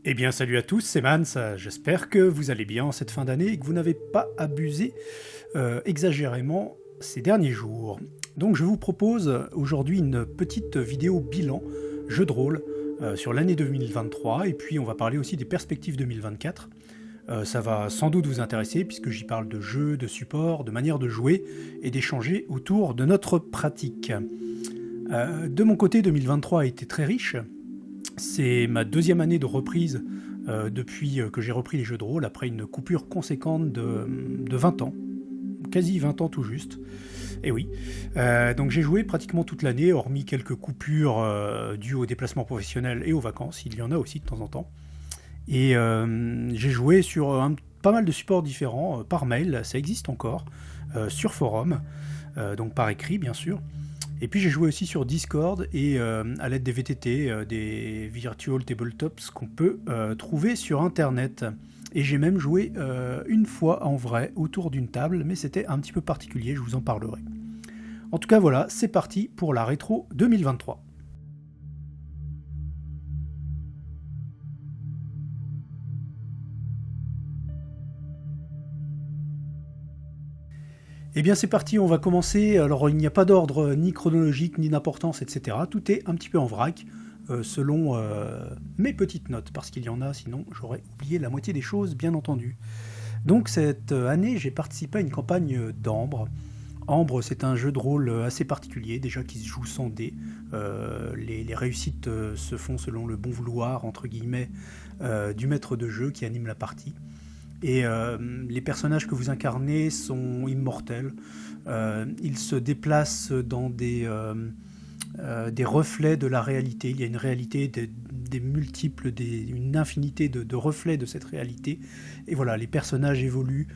Eh bien salut à tous, c'est Mans, j'espère que vous allez bien en cette fin d'année et que vous n'avez pas abusé exagérément ces derniers jours. Donc je vous propose aujourd'hui une petite vidéo bilan jeu de rôle sur l'année 2023 et puis on va parler aussi des perspectives 2024. Ça va sans doute vous intéresser puisque j'y parle de jeux, de supports, de manière de jouer et d'échanger autour de notre pratique. De mon côté, 2023 a été très riche. C'est ma deuxième année de reprise depuis que j'ai repris les jeux de rôle, après une coupure conséquente de 20 ans, quasi 20 ans tout juste. Et oui, donc j'ai joué pratiquement toute l'année, hormis quelques coupures dues aux déplacements professionnels et aux vacances, il y en a aussi de temps en temps. Et j'ai joué sur pas mal de supports différents, par mail, ça existe encore, sur forum, donc par écrit bien sûr. Et puis j'ai joué aussi sur Discord et à l'aide des VTT, des Virtual Tabletops qu'on peut trouver sur Internet. Et j'ai même joué une fois en vrai autour d'une table, mais c'était un petit peu particulier, je vous en parlerai. En tout cas voilà, c'est parti pour la rétro 2023. Eh bien c'est parti, on va commencer. Alors il n'y a pas d'ordre ni chronologique, ni d'importance, etc. Tout est un petit peu en vrac, selon mes petites notes, parce qu'il y en a, sinon j'aurais oublié la moitié des choses, bien entendu. Donc cette année, j'ai participé à une campagne d'Ambre. Ambre, c'est un jeu de rôle assez particulier, déjà qui se joue sans dés. Les réussites se font selon le bon vouloir, entre guillemets, du maître de jeu qui anime la partie. Et les personnages que vous incarnez sont immortels. Ils se déplacent dans des reflets de la réalité. Il y a une réalité, des multiples, une infinité de reflets de cette réalité. Et voilà, les personnages évoluent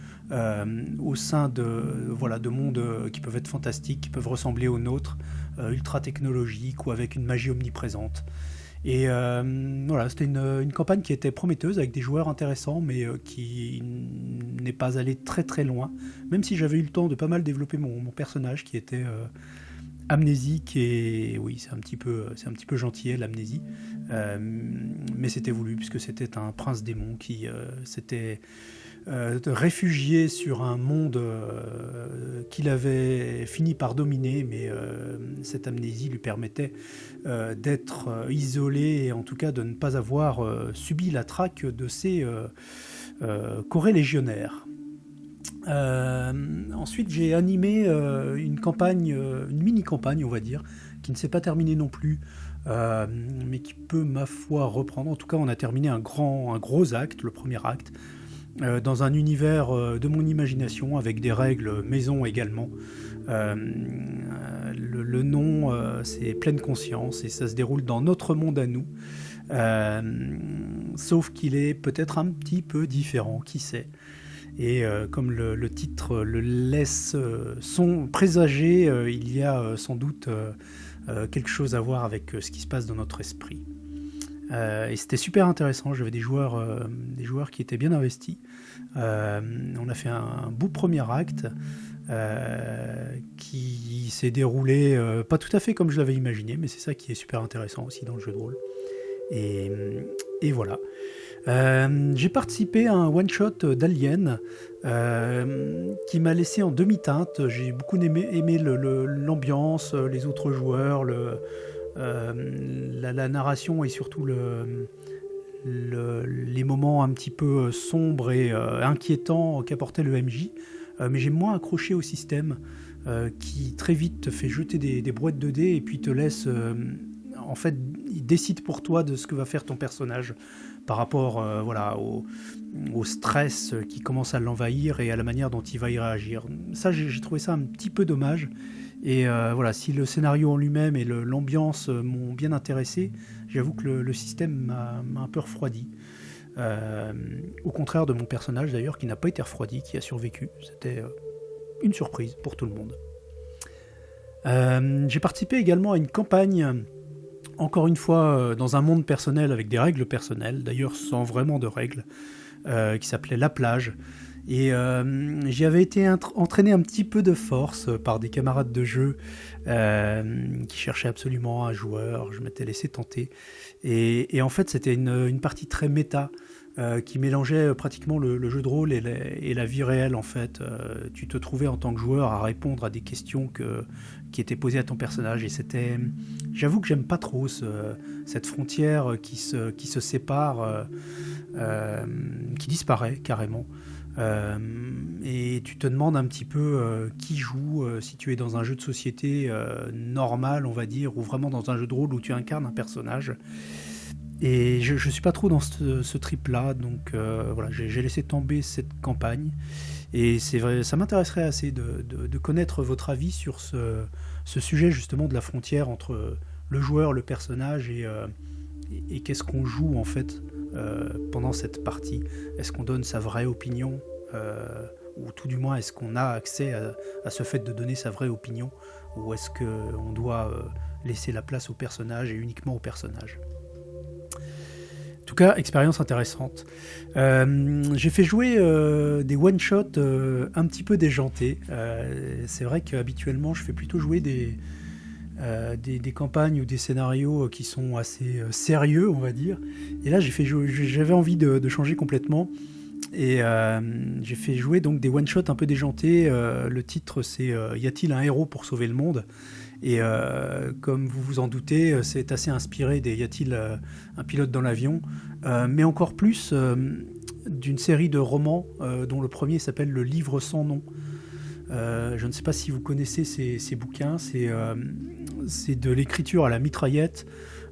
au sein de mondes qui peuvent être fantastiques, qui peuvent ressembler aux nôtres, ultra technologiques ou avec une magie omniprésente. Et voilà, c'était une campagne qui était prometteuse avec des joueurs intéressants, mais qui n'est pas allée très très loin. Même si j'avais eu le temps de pas mal développer mon personnage qui était amnésique, et oui, c'est un petit peu gentillet l'amnésie, mais c'était voulu puisque c'était un prince démon qui s'était réfugié sur un monde qu'il avait fini par dominer, mais cette amnésie lui permettait d'être isolé et en tout cas de ne pas avoir subi la traque de ses corélégionnaires. Ensuite, j'ai animé une campagne, une mini-campagne, on va dire, qui ne s'est pas terminée non plus, mais qui peut, ma foi, reprendre. En tout cas, on a terminé un gros acte, le premier acte, dans un univers de mon imagination, avec des règles maison également. Le nom, c'est Pleine Conscience, et ça se déroule dans notre monde à nous. Sauf qu'il est peut-être un petit peu différent, qui sait. Et comme le titre le laisse présager, il y a sans doute quelque chose à voir avec ce qui se passe dans notre esprit. Et c'était super intéressant, j'avais des joueurs qui étaient bien investis. On a fait un beau premier acte qui s'est déroulé pas tout à fait comme je l'avais imaginé, mais c'est ça qui est super intéressant aussi dans le jeu de rôle. Et voilà. J'ai participé à un one-shot d'Alien qui m'a laissé en demi-teinte. J'ai beaucoup aimé l'ambiance, les autres joueurs, la narration et surtout les moments un petit peu sombres et inquiétants qu'apportait le MJ. Mais j'ai moins accroché au système qui très vite te fait jeter des boîtes de dés et puis te laisse... en fait, il décide pour toi de ce que va faire ton personnage par rapport au stress qui commence à l'envahir et à la manière dont il va y réagir. Ça, j'ai trouvé ça un petit peu dommage. Et voilà, si le scénario en lui-même et l'ambiance m'ont bien intéressé, j'avoue que le système m'a un peu refroidi. Au contraire de mon personnage d'ailleurs, qui n'a pas été refroidi, qui a survécu. C'était une surprise pour tout le monde. J'ai participé également à une campagne, encore une fois dans un monde personnel avec des règles personnelles, d'ailleurs sans vraiment de règles, qui s'appelait La Plage, Et j'y avais été entraîné un petit peu de force par des camarades de jeu qui cherchaient absolument un joueur. Je m'étais laissé tenter. Et en fait, c'était une partie très méta qui mélangeait pratiquement le jeu de rôle et la vie réelle. En fait, tu te trouvais en tant que joueur à répondre à des questions qui étaient posées à ton personnage. Et j'avoue que j'aime pas trop cette frontière qui se sépare, qui disparaît carrément. Et tu te demandes un petit peu qui joue, si tu es dans un jeu de société normal, on va dire, ou vraiment dans un jeu de rôle où tu incarnes un personnage. Et je ne suis pas trop dans ce trip-là, donc voilà, j'ai laissé tomber cette campagne. Et c'est vrai, ça m'intéresserait assez de connaître votre avis sur ce sujet justement de la frontière entre le joueur, le personnage et qu'est-ce qu'on joue en fait pendant cette partie. Est-ce qu'on donne sa vraie opinion ou tout du moins est-ce qu'on a accès à ce fait de donner sa vraie opinion, ou est-ce qu'on doit laisser la place au personnage et uniquement au personnage. En tout cas, expérience intéressante. J'ai fait jouer des one-shots un petit peu déjantés. C'est vrai qu'habituellement, je fais plutôt jouer des campagnes ou des scénarios qui sont assez sérieux, on va dire. Et là, j'avais envie de changer complètement. Et j'ai fait jouer donc des one-shots un peu déjantés. Le titre, c'est Y a-t-il un héros pour sauver le monde ? Et comme vous vous en doutez, c'est assez inspiré des Y a-t-il un pilote dans l'avion, mais encore plus d'une série de romans dont le premier s'appelle Le Livre sans nom. Je ne sais pas si vous connaissez ces bouquins, c'est de l'écriture à la mitraillette,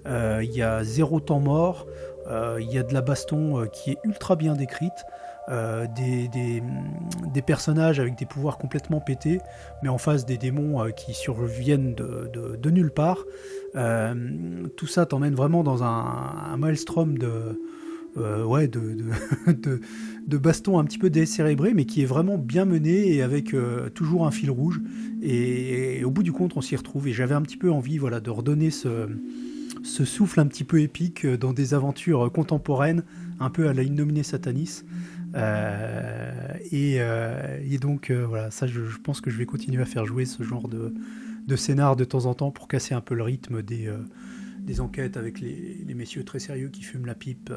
il y a zéro temps mort, il y a de la baston qui est ultra bien décrite, des personnages avec des pouvoirs complètement pétés, mais en face des démons qui surviennent de nulle part. Tout ça t'emmène vraiment dans un maelstrom de baston un petit peu décérébré, mais qui est vraiment bien mené et avec toujours un fil rouge. Et au bout du compte, on s'y retrouve. Et j'avais un petit peu envie de redonner ce souffle un petit peu épique dans des aventures contemporaines, un peu à la Innominé Satanis. Et donc voilà, ça je pense que je vais continuer à faire jouer ce genre de scénar de temps en temps pour casser un peu le rythme des enquêtes avec les messieurs très sérieux qui fument la pipe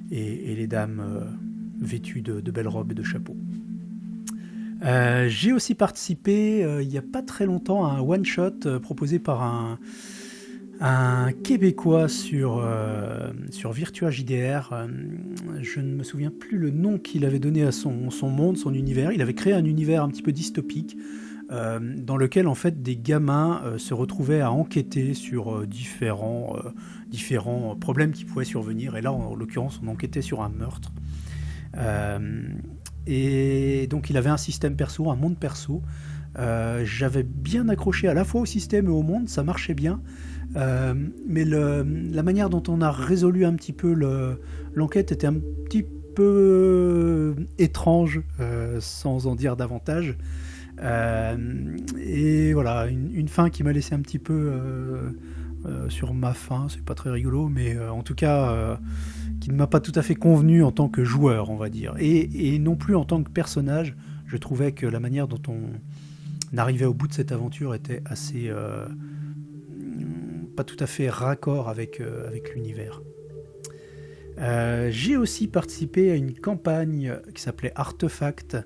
et les dames vêtues de belles robes et de chapeaux. J'ai aussi participé il n'y a pas très longtemps à un one-shot proposé par un Québécois sur Virtua JDR. Je ne me souviens plus le nom qu'il avait donné à son monde, son univers. Il avait créé un univers un petit peu dystopique dans lequel en fait des gamins se retrouvaient à enquêter sur différents problèmes qui pouvaient survenir. Et là, en l'occurrence, on enquêtait sur un meurtre. Et donc, il avait un système perso, un monde perso. J'avais bien accroché à la fois au système et au monde, ça marchait bien. Mais la manière dont on a résolu un petit peu l'enquête était un petit peu étrange, sans en dire davantage. Et voilà, une fin qui m'a laissé un petit peu sur ma faim, c'est pas très rigolo, mais en tout cas qui ne m'a pas tout à fait convenu en tant que joueur, on va dire, et non plus en tant que personnage. Je trouvais que la manière dont on arrivait au bout de cette aventure était assez pas tout à fait raccord avec l'univers. J'ai aussi participé à une campagne qui s'appelait Artefact,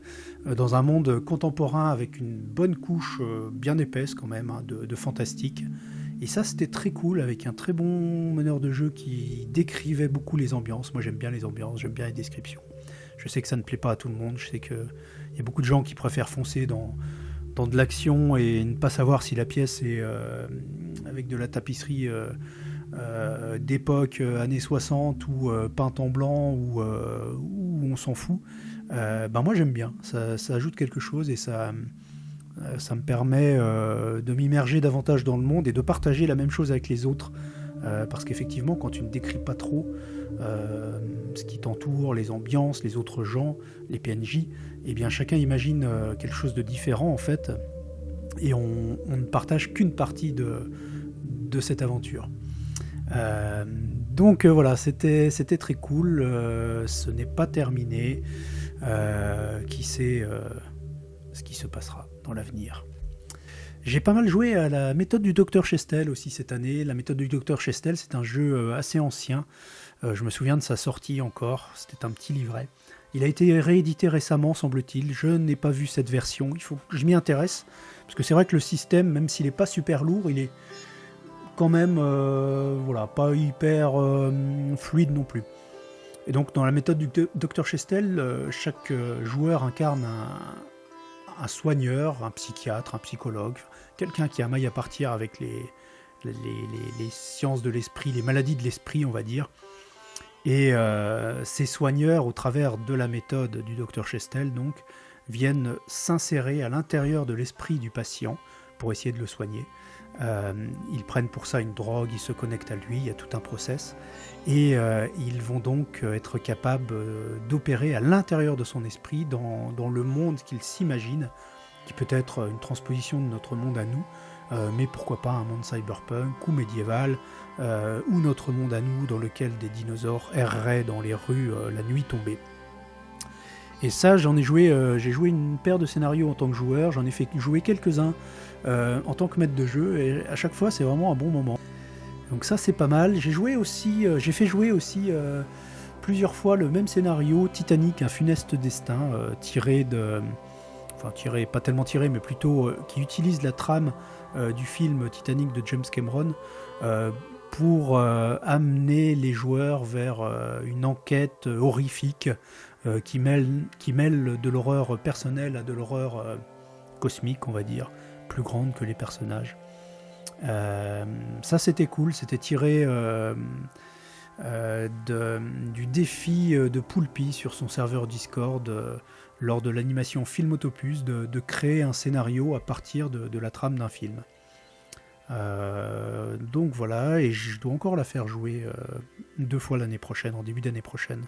dans un monde contemporain avec une bonne couche bien épaisse quand même, de fantastique. Et ça, c'était très cool, avec un très bon meneur de jeu qui décrivait beaucoup les ambiances. Moi, j'aime bien les ambiances, j'aime bien les descriptions. Je sais que ça ne plaît pas à tout le monde, je sais qu'il y a beaucoup de gens qui préfèrent foncer dans de l'action et ne pas savoir si la pièce est avec de la tapisserie d'époque années 60 ou peinte en blanc ou on s'en fout. Moi j'aime bien, ça ajoute quelque chose et ça me permet de m'immerger davantage dans le monde et de partager la même chose avec les autres, parce qu'effectivement quand tu ne décris pas trop ce qui t'entoure, les ambiances, les autres gens, les PNJ, eh bien chacun imagine quelque chose de différent en fait, et on ne partage qu'une partie de cette aventure. Donc voilà, c'était très cool. Ce n'est pas terminé. Qui sait ce qui se passera dans l'avenir. J'ai pas mal joué à la méthode du Dr Chestel aussi cette année. La méthode du Dr Chestel, c'est un jeu assez ancien. Je me souviens de sa sortie encore, c'était un petit livret. Il a été réédité récemment, semble-t-il. Je n'ai pas vu cette version, il faut que je m'y intéresse. Parce que c'est vrai que le système, même s'il n'est pas super lourd, il est quand même pas hyper fluide non plus. Et donc dans la méthode du Dr Chestel, chaque joueur incarne un soigneur, un psychiatre, un psychologue, quelqu'un qui a maille à partir avec les sciences de l'esprit, les maladies de l'esprit, on va dire. Et ces soigneurs, au travers de la méthode du Dr Chestel, donc, viennent s'insérer à l'intérieur de l'esprit du patient pour essayer de le soigner. Ils prennent pour ça une drogue, ils se connectent à lui, il y a tout un process. Et ils vont donc être capables d'opérer à l'intérieur de son esprit, dans le monde qu'il s'imagine, qui peut être une transposition de notre monde à nous, mais pourquoi pas un monde cyberpunk ou médiéval, ou notre monde à nous dans lequel des dinosaures erreraient dans les rues la nuit tombée. Et ça, j'ai joué une paire de scénarios en tant que joueur, j'en ai fait jouer quelques-uns en tant que maître de jeu, et à chaque fois c'est vraiment un bon moment. Donc ça c'est pas mal. J'ai fait jouer aussi plusieurs fois le même scénario, Titanic, un funeste destin, pas tellement tiré, mais plutôt qui utilise la trame du film Titanic de James Cameron pour amener les joueurs vers une enquête horrifique qui mêle de l'horreur personnelle à de l'horreur cosmique, on va dire, plus grande que les personnages. Ça c'était cool, c'était tiré du défi de Poulpi sur son serveur Discord lors de l'animation Filmotopus de créer un scénario à partir de la trame d'un film. Donc voilà, et je dois encore la faire jouer 2 fois l'année prochaine, en début d'année prochaine.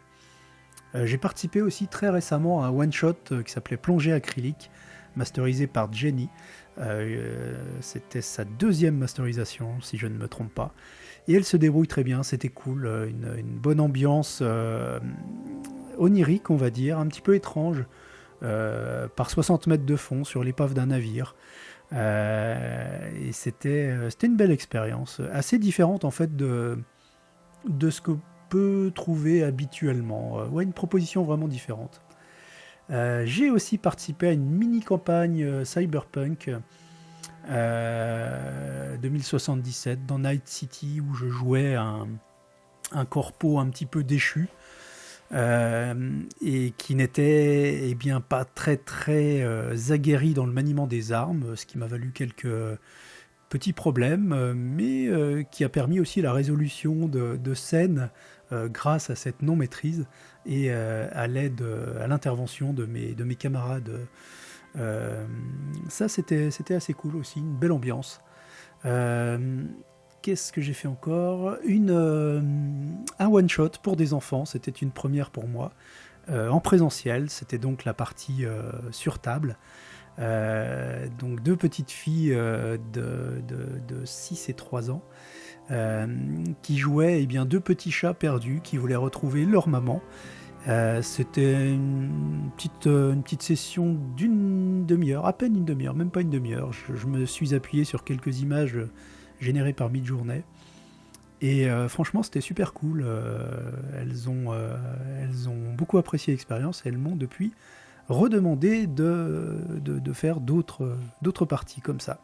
J'ai participé aussi très récemment à un one-shot qui s'appelait Plongée acrylique, masterisé par Jenny. C'était sa 2e masterisation, si je ne me trompe pas. Et elle se débrouille très bien, c'était cool, une bonne ambiance onirique, on va dire, un petit peu étrange, par 60 mètres de fond sur l'épave d'un navire. Et c'était une belle expérience, assez différente en fait de ce que peut trouver habituellement. Une proposition vraiment différente. J'ai aussi participé à une mini-campagne Cyberpunk 2077 dans Night City, où je jouais un corpo un petit peu déchu et qui n'était pas très très aguerri dans le maniement des armes, ce qui m'a valu quelques petits problèmes, mais qui a permis aussi la résolution de scènes grâce à cette non-maîtrise et à l'intervention de mes camarades. Ça c'était assez cool aussi, une belle ambiance. Qu'est-ce que j'ai fait encore ? Un one-shot pour des enfants, c'était une première pour moi, en présentiel, c'était donc la partie sur table. Donc 2 petites filles de 6 et 3 ans qui jouaient 2 petits chats perdus qui voulaient retrouver leur maman. C'était une petite session d'une demi-heure, à peine une demi-heure, même pas une demi-heure. Je me suis appuyé sur quelques images générées par Midjourney. Et franchement, c'était super cool. Elles ont beaucoup apprécié l'expérience et elles m'ont depuis redemandé de faire d'autres parties comme ça.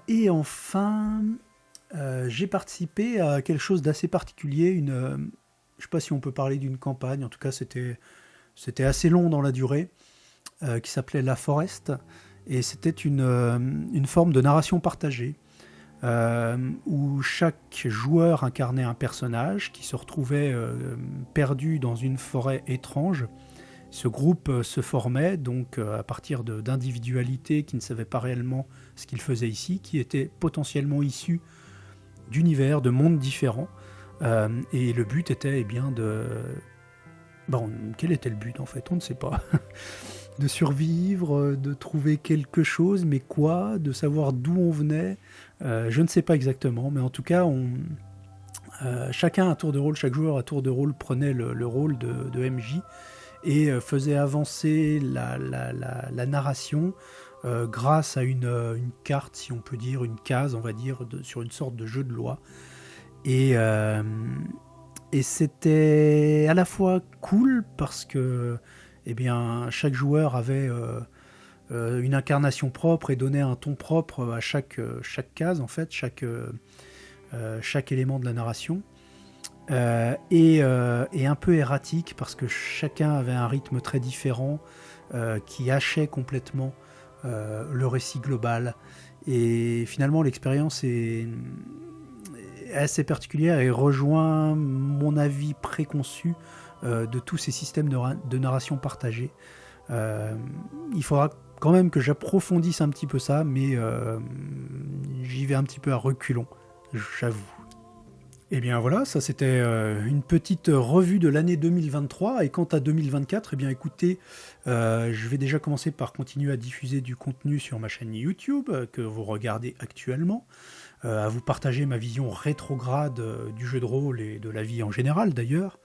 Et enfin, j'ai participé à quelque chose d'assez particulier, je ne sais pas si on peut parler d'une campagne, en tout cas c'était assez long dans la durée, qui s'appelait La Forest, et c'était une forme de narration partagée, où chaque joueur incarnait un personnage qui se retrouvait perdu dans une forêt étrange. Ce groupe se formait donc à partir d'individualités qui ne savaient pas réellement ce qu'ils faisaient ici, qui étaient potentiellement issus d'univers, de mondes différents. Et le but était quel était le but en fait ? On ne sait pas. De survivre, de trouver quelque chose, mais quoi ? De savoir d'où on venait ? Je ne sais pas exactement, mais en tout cas, Chacun à tour de rôle, chaque joueur à tour de rôle prenait le rôle de MJ et faisait avancer la narration grâce à une carte, si on peut dire, une case, on va dire, sur une sorte de jeu de loi. Et c'était à la fois cool parce que eh bien, chaque joueur avait une incarnation propre et donnait un ton propre à chaque case, en fait, chaque élément de la narration. Et un peu erratique parce que chacun avait un rythme très différent qui hachait complètement le récit global. Et finalement, l'expérience est assez particulière et rejoint mon avis préconçu de tous ces systèmes de narration partagés. Il faudra quand même que j'approfondisse un petit peu ça, mais j'y vais un petit peu à reculons, j'avoue. Et bien voilà, ça c'était une petite revue de l'année 2023. Et quant à 2024, eh bien écoutez, je vais déjà commencer par continuer à diffuser du contenu sur ma chaîne YouTube que vous regardez actuellement, à vous partager ma vision rétrograde du jeu de rôle et de la vie en général d'ailleurs.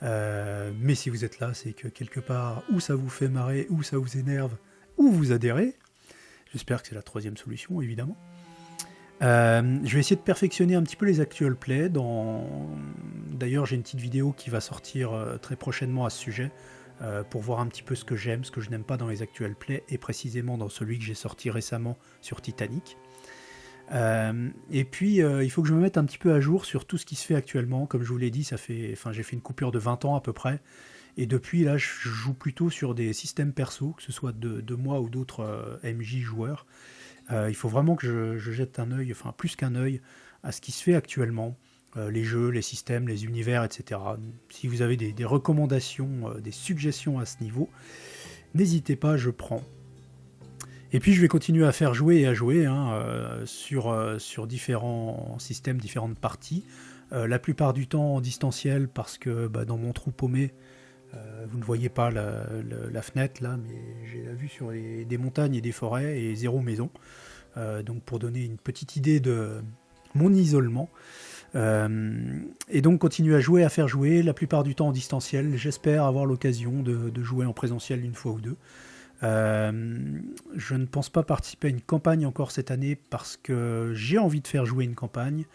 Mais si vous êtes là, c'est que quelque part, ou ça vous fait marrer, ou ça vous énerve, ou vous adhérez. J'espère que c'est la troisième solution, évidemment. Je vais essayer de perfectionner un petit peu les actual plays. D'ailleurs, j'ai une petite vidéo qui va sortir très prochainement à ce sujet pour voir un petit peu ce que j'aime, ce que je n'aime pas dans les actual plays, et précisément dans celui que j'ai sorti récemment sur Titanic. Et puis, il faut que je me mette un petit peu à jour sur tout ce qui se fait actuellement. Comme je vous l'ai dit, j'ai fait une coupure de 20 ans à peu près. Et depuis, là, je joue plutôt sur des systèmes perso, que ce soit de moi ou d'autres MJ joueurs. Il faut vraiment que je jette un œil, enfin plus qu'un œil, à ce qui se fait actuellement, les jeux, les systèmes, les univers, etc. Si vous avez des recommandations, des suggestions à ce niveau, n'hésitez pas, je prends. Et puis je vais continuer à faire jouer et à jouer sur différents systèmes, différentes parties. La plupart du temps en distanciel parce que dans mon trou paumé, vous ne voyez pas la fenêtre là, mais j'ai la vue sur des montagnes et des forêts et zéro maison. Donc pour donner une petite idée de mon isolement. Et donc continuer à jouer, à faire jouer, la plupart du temps en distanciel. J'espère avoir l'occasion de jouer en présentiel une fois ou deux. Je ne pense pas participer à une campagne encore cette année parce que j'ai envie de faire jouer une campagne.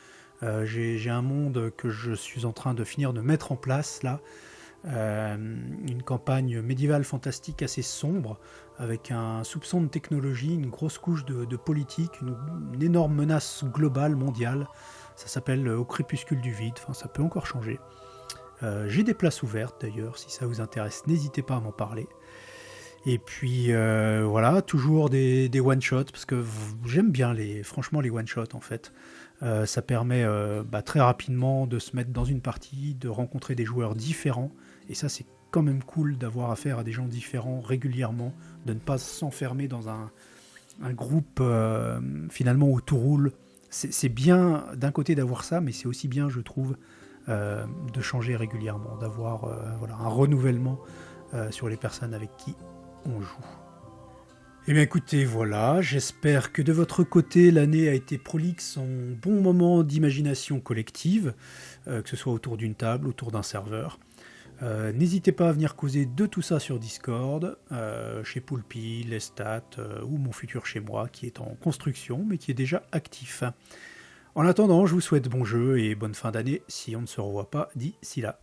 J'ai un monde que je suis en train de finir de mettre en place là. Une campagne médiévale fantastique assez sombre avec un soupçon de technologie, une grosse couche de politique, une énorme menace globale, mondiale. Ça s'appelle Au crépuscule du vide, enfin ça peut encore changer. J'ai des places ouvertes d'ailleurs, si ça vous intéresse, n'hésitez pas à m'en parler. Et puis voilà, toujours des one-shots, parce que j'aime bien franchement les one-shots en fait. Ça permet très rapidement de se mettre dans une partie, de rencontrer des joueurs différents. Et ça, c'est quand même cool d'avoir affaire à des gens différents régulièrement, de ne pas s'enfermer dans un groupe finalement où tout roule. C'est bien d'un côté d'avoir ça, mais c'est aussi bien, je trouve, de changer régulièrement, d'avoir un renouvellement sur les personnes avec qui on joue. Eh bien écoutez, voilà, j'espère que de votre côté, l'année a été prolixe en bons moments d'imagination collective, que ce soit autour d'une table, autour d'un serveur. N'hésitez pas à venir causer de tout ça sur Discord, chez Poulpi, Lestat ou mon futur chez moi qui est en construction mais qui est déjà actif. En attendant, je vous souhaite bon jeu et bonne fin d'année si on ne se revoit pas d'ici là.